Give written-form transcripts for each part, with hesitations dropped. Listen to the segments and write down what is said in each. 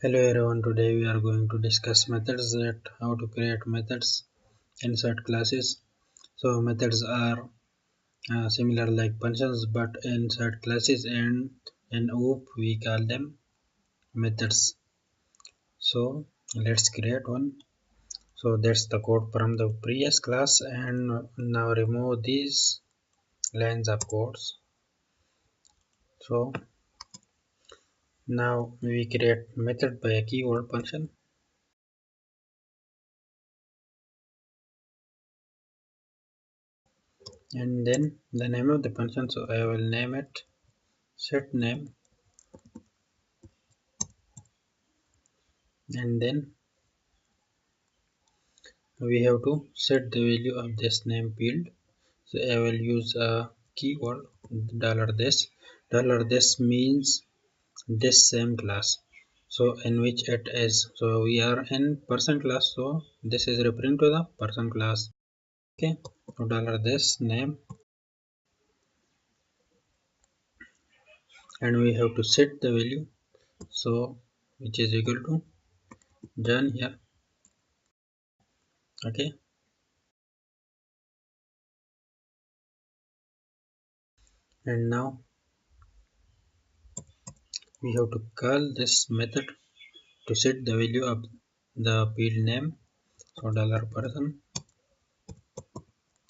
Hello everyone, today we are going to discuss methods, that how to create methods inside classes. So methods are similar like functions, but inside classes and in OOP we call them methods. So let's create one. So that's the code from the previous class, and now remove these lines of codes. So now we create method by a keyword function. And then the name of the function, so I will name it set name, and then we have to set the value of this name field. So I will use a keyword $this. $this means this same class, so in which it is. So we are in person class, so this is referring to the person class. Okay, so $this name, and we have to set the value, so which is equal to John here. Okay, and now we have to call this method to set the value of the field name. So $person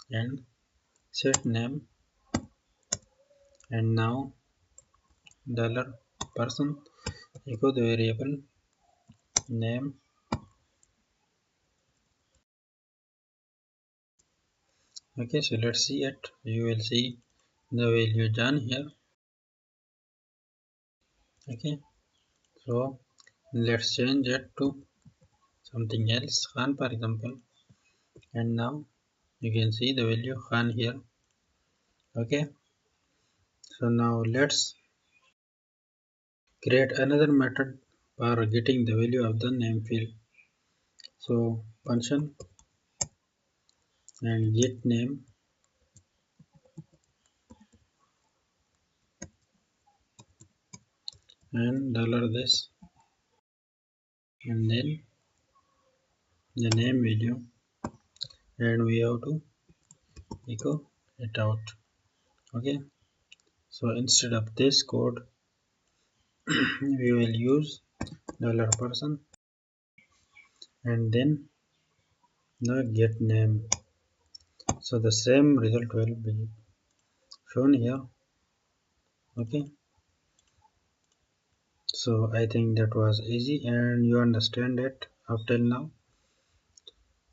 and set name, and now $person echo the variable name. Okay, so let's see it. You will see the value John here. Okay, so let's change it to something else, Khan for example, and now you can see the value Khan here. Okay, so now let's create another method for getting the value of the name field. So function and get name, and $this, and then the name value, and we have to echo it out. Okay, so instead of this code we will use $person and then the get name, so the same result will be shown here. Okay, so I think that was easy and you understand it up till now.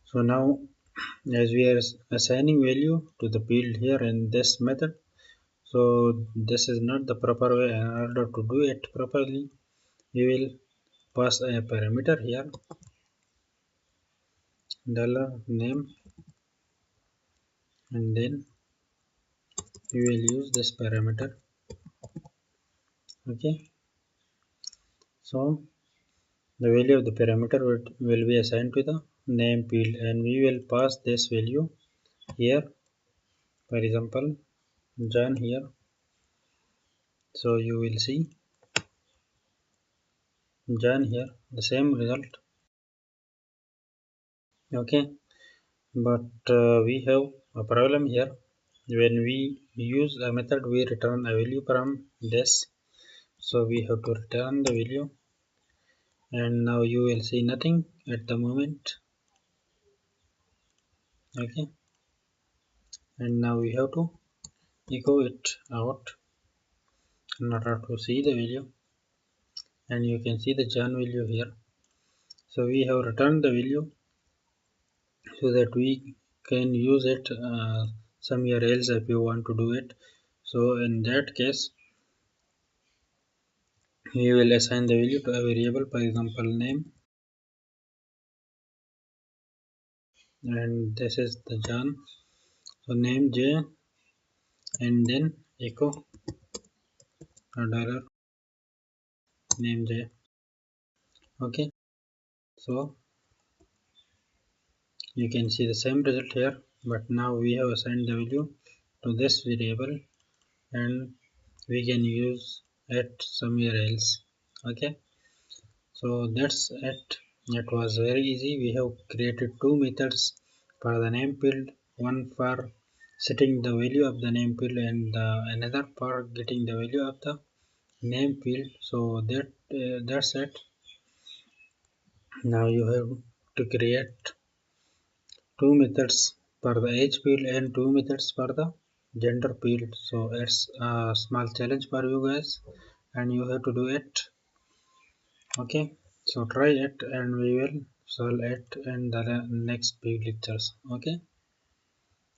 So now, as we are assigning value to the field here in this method, so this is not the proper way. In order to do it properly, we will pass a parameter here, $name, and then we will use this parameter. Okay, so the value of the parameter will be assigned to the name field, and we will pass this value here, for example John here. So you will see John here, the same result. Okay, but we have a problem here. When we use a method, we return a value from this, so we have to return the value, and now you will see nothing at the moment. Okay, and now we have to echo it out in order to see the value, and you can see the John value here. So we have returned the value so that we can use it somewhere else if you want to do it. So in that case, we will assign the value to a variable, for example name, and this is the John, so name J, and then echo dollar name J. Okay, so you can see the same result here, but now we have assigned the value to this variable and we can use it somewhere else. Okay, So that's it. It was very easy. We have created two methods for the name field, one for setting the value of the name field and another for getting the value of the name field. So that's it. Now you have to create two methods for the age field and two methods for the gender field. So it's a small challenge for you guys and you have to do it. Okay, so try it and we will solve it in the next few lectures. Okay,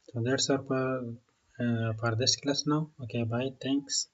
so that's all for this class now. Okay, bye, thanks.